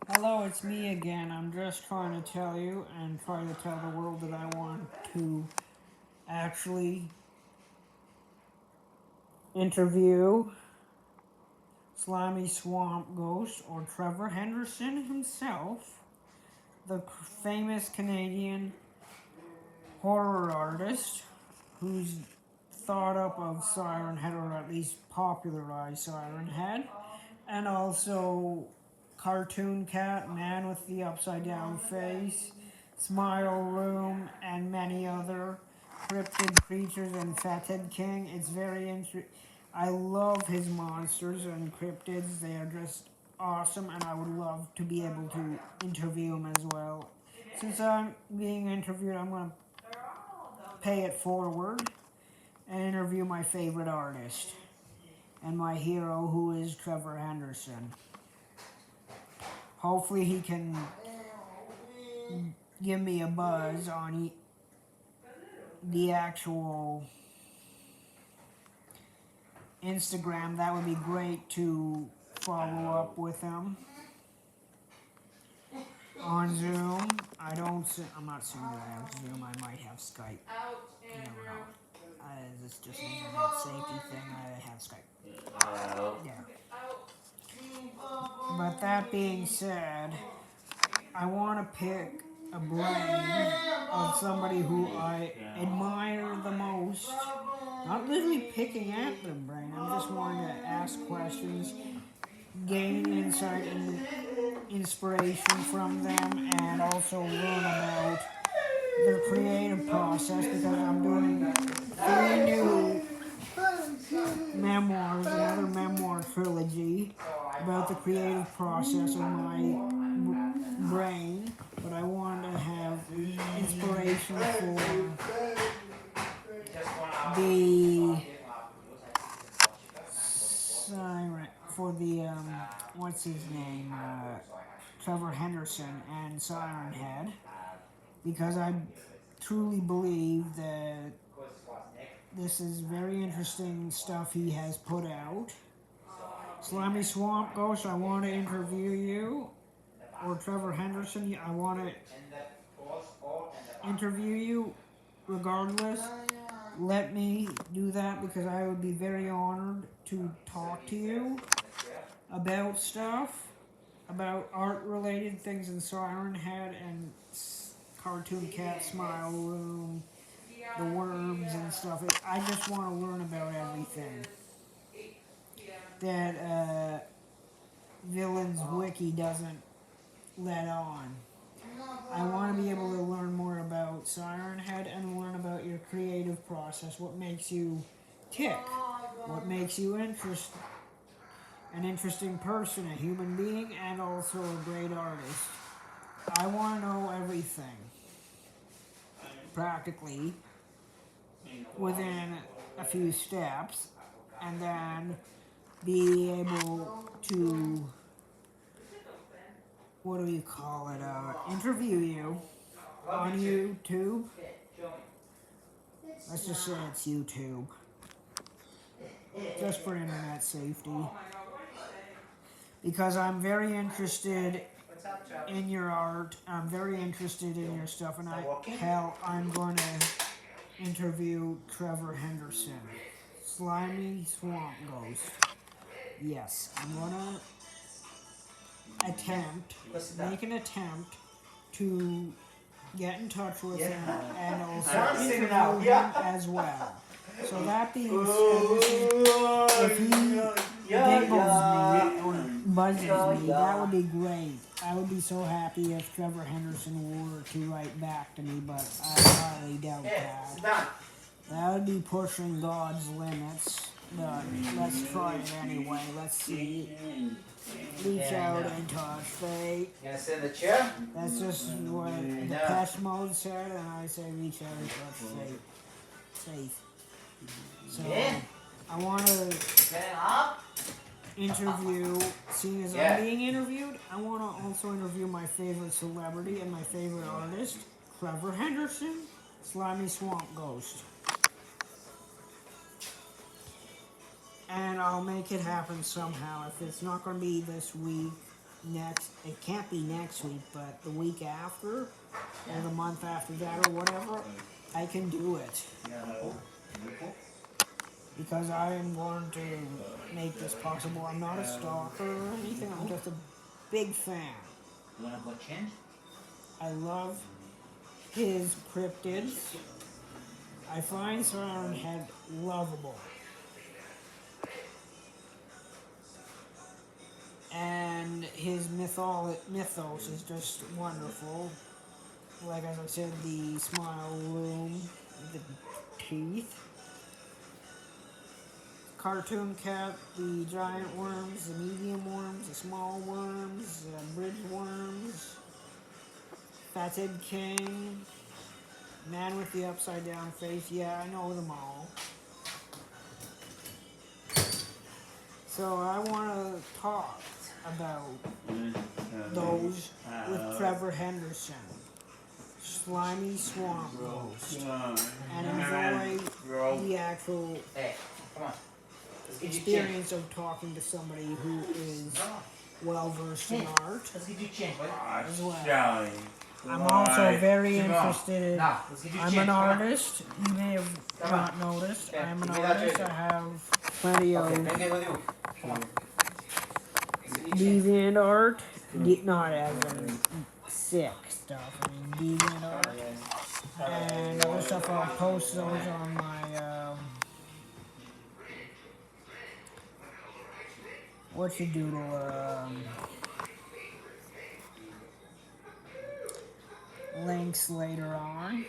Hello, it's me again. I'm just trying to tell you and try to tell the world that I want to actually interview Slimy Swamp Ghost or Trevor Henderson himself, the famous Canadian horror artist who's thought up of Siren Head, or at least popularized Siren Head, and also Cartoon Cat, Man with the Upside Down Face, Smile Room, and many other cryptid creatures and Fathead King. It's very interesting. I love his monsters and cryptids. They are just awesome, and I would love to be able to interview him as well. Since I'm being interviewed, I'm going to pay it forward and interview my favorite artist and my hero, who is Trevor Henderson. Hopefully he can give me a buzz on the actual Instagram. That would be great to follow up with him. On Zoom, I'm not saying that I have Zoom. I might have Skype. You never know. It's just an internet safety thing. I have Skype. Yeah. But that being said, I want to pick a brain of somebody who I admire the most. Not literally picking at their brain. I'm just wanting to ask questions, gain insight and inspiration from them, and also learn about their creative process, because I'm doing 3 new memoirs, another memoir trilogy about the creative process of my brain, but I want to have inspiration the for the what's his name, Trevor Henderson and Siren Head, because I truly believe that this is very interesting stuff he has put out. Slimy Swamp Ghost, I want to interview you. Or Trevor Henderson, I want to interview you regardless. Let me do that, because I would be very honored to talk to you about stuff, about art-related things in Siren Head and Cartoon Cat, Smile Room, the worms and stuff. I just want to learn about everything that Villains Wiki doesn't let on. I want to be able to learn more about Siren Head and learn about your creative process. What makes you tick? What makes you an interesting person, a human being, and also a great artist. I want to know everything, practically, within a few steps, and then be able to, what do you call it, interview you on YouTube. Let's just say it's YouTube, just for internet safety, because I'm very interested in your art. I'm very interested in your stuff, and I'm going to interview Trevor Henderson, Slimy Swamp Ghost. Yes, I'm going to make an attempt to get in touch with him and also interview him as well. So that being said, if he dingles me or buzzes me, that would be great. I would be so happy if Trevor Henderson were to write back to me, but I highly doubt that. That would be pushing God's limits, but let's try it anyway. Let's see. Reach out and touch fate. You gonna sit in the chair? That's just what the past mode said, and I say reach out and touch fate. Faith. So I want to interview, seeing as I'm being interviewed, I want to also interview my favorite celebrity and my favorite artist, Trevor Henderson, Slimy Swamp Ghost. And I'll make it happen somehow. If it's not going to be this week, it can't be next week, but the week after, or the month after that, or whatever, I can do it. Because I am going to make this possible. I'm not a stalker or anything, I'm just a big fan. I love his cryptids. I find Siren Head lovable. And his mythos is just wonderful. Like as I said, the smile room, the teeth. Cartoon cat, the giant worms, the medium worms, the small worms, the bridge worms, Fathead King, man with the upside down face. Yeah, I know them all. So I want to talk about those with Trevor Henderson, Slimy Swamp Ghost, and enjoy the actual experience of talking to somebody who is well versed in art as well. I'm also very interested in, I'm an artist, you may have not noticed, I'm an artist, I have plenty of deviant art, not as in sick stuff, I mean deviant art, and other stuff. I'll post those on my, links later on,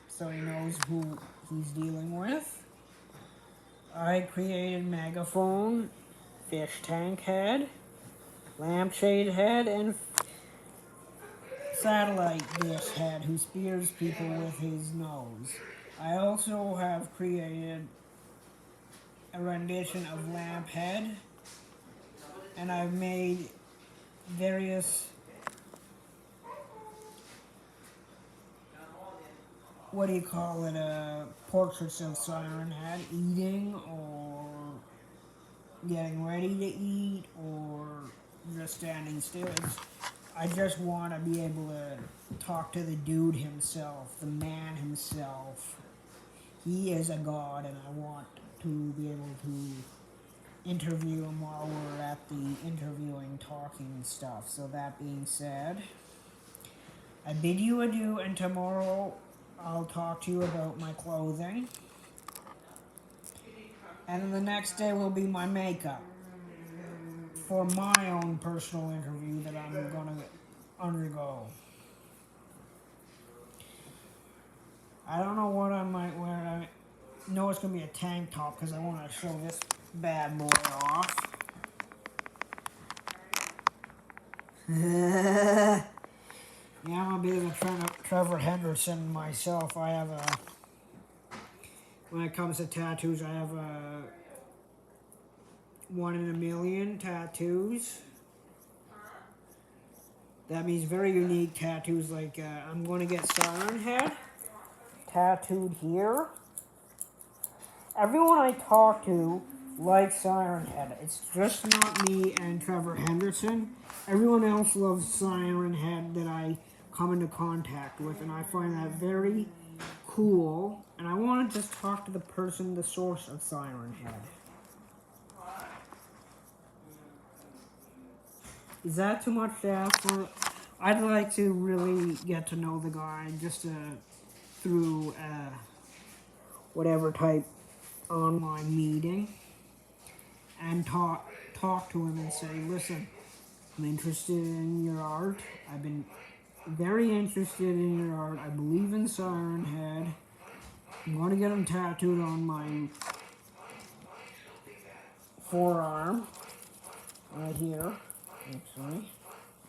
so he knows who he's dealing with. I created megaphone, fish tank head, lampshade head, and satellite dish head who spears people with his nose. I also have created a rendition of lamp head, and I've made various portraits of Siren Head eating or getting ready to eat or just standing still. I just want to be able to talk to the dude himself, the man himself. He is a god, and I want to be able to interview him while we're at the interviewing, talking stuff. So that being said, I bid you adieu, and tomorrow I'll talk to you about my clothing. And then the next day will be my makeup for my own personal interview that I'm going to undergo. I don't know what I might wear. I know it's going to be a tank top because I want to show this bad boy off. Yeah, I'm a bit of a Trevor Henderson myself. When it comes to tattoos, I have a 1 in a million tattoos. That means very unique tattoos, like I'm going to get Siren Head tattooed here. Everyone I talk to likes Siren Head. It's just not me and Trevor Henderson. Everyone else loves Siren Head that I come into contact with, and I find that very cool. And I want to just talk to the person, the source of Siren Head. Is that too much to ask for? I'd like to really get to know the guy just through whatever type online meeting and talk to him and say, listen, I'm interested in your art. I've been very interested in your art. I believe in Siren Head. I'm going to get him tattooed on my forearm, right here, actually,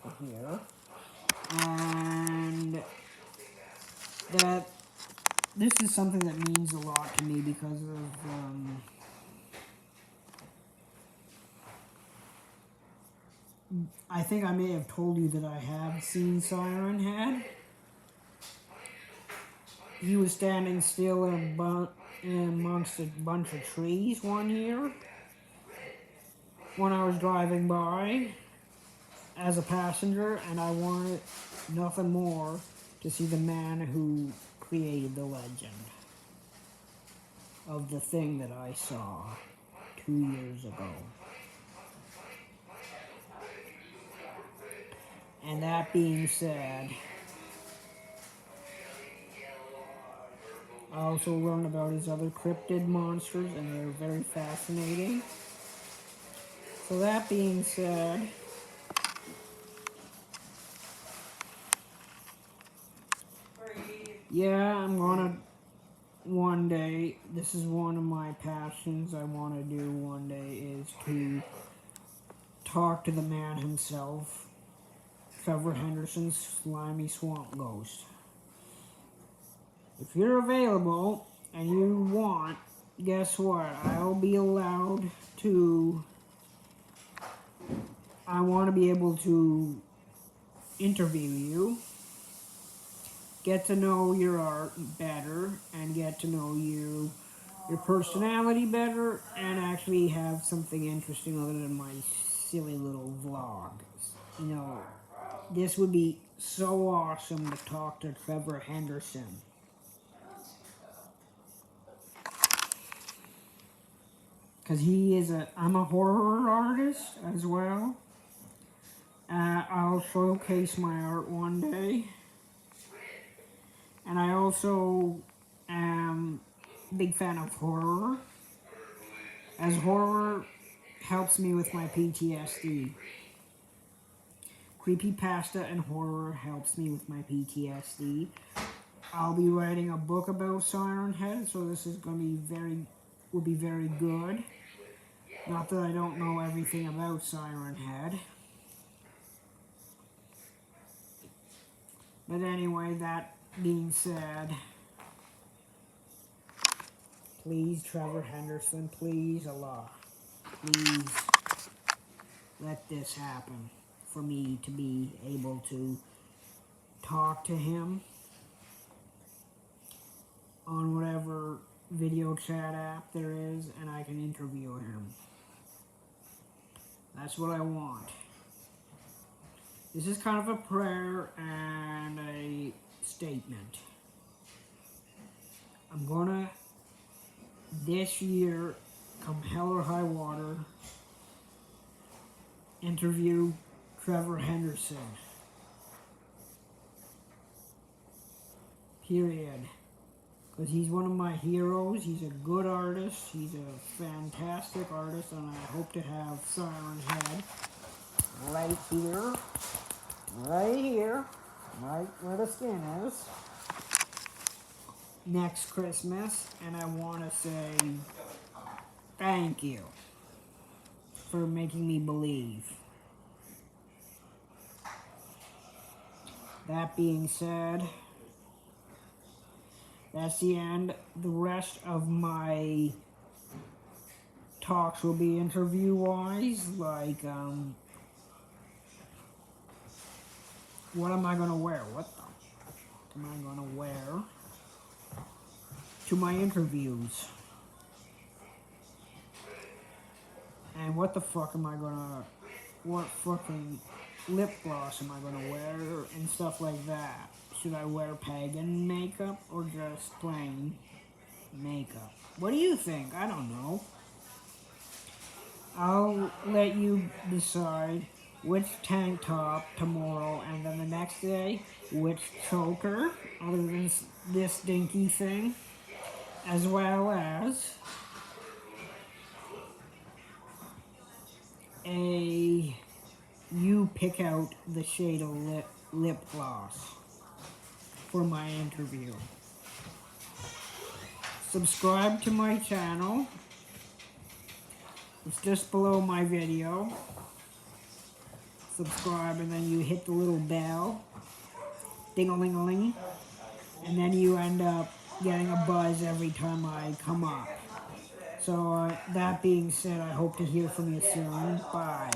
right here, and that this is something that means a lot to me because of I think I may have told you that I have seen Siren Head. He was standing still amongst a bunch of trees one year when I was driving by. as a passenger, and I wanted nothing more to see the man who created the legend of the thing that I saw 2 years ago. And that being said, I also learned about his other cryptid monsters, and they're very fascinating. So that being said, yeah, I'm gonna one day, this is one of my passions I want to do one day, is to talk to the man himself, Trevor Henderson's slimy swamp ghost. If you're available and you want, guess what? I'll be allowed to, I want to be able to interview you, get to know your art better, and get to know you, your personality better, and actually have something interesting other than my silly little vlogs. You know, this would be so awesome to talk to Trevor Henderson. Because I'm a horror artist as well. I'll showcase my art one day. And I also am a big fan of horror, as horror helps me with my PTSD. Creepypasta and horror helps me with my PTSD. I'll be writing a book about Siren Head, so this is going to will be very good. Not that I don't know everything about Siren Head. But anyway, that being said, please, Trevor Henderson, please, Allah, please let this happen for me to be able to talk to him on whatever video chat app there is, and I can interview him. That's what I want. This is kind of a prayer and a statement. I'm gonna, this year, come hell or high water, interview Trevor Henderson. Period. Because he's one of my heroes. He's a good artist. He's a fantastic artist, and I hope to have Siren Head right here, right where the skin is, next Christmas. And I want to say thank you for making me believe. That being said, that's the end. The rest of my talks will be interview-wise, like, what am I going to wear? What the fuck am I going to wear to my interviews? And what the fuck am I going to, what fucking lip gloss am I going to wear, and stuff like that. Should I wear pagan makeup or just plain makeup? What do you think? I don't know. I'll let you decide which tank top tomorrow, and then the next day, which choker, other than this dinky thing, as well as you pick out the shade of lip gloss for my interview. Subscribe to my channel. It's just below my video. Subscribe, and then you hit the little bell, ding-a-ling-a-ling, and then you end up getting a buzz every time I come up. So that being said, I hope to hear from you soon. Bye.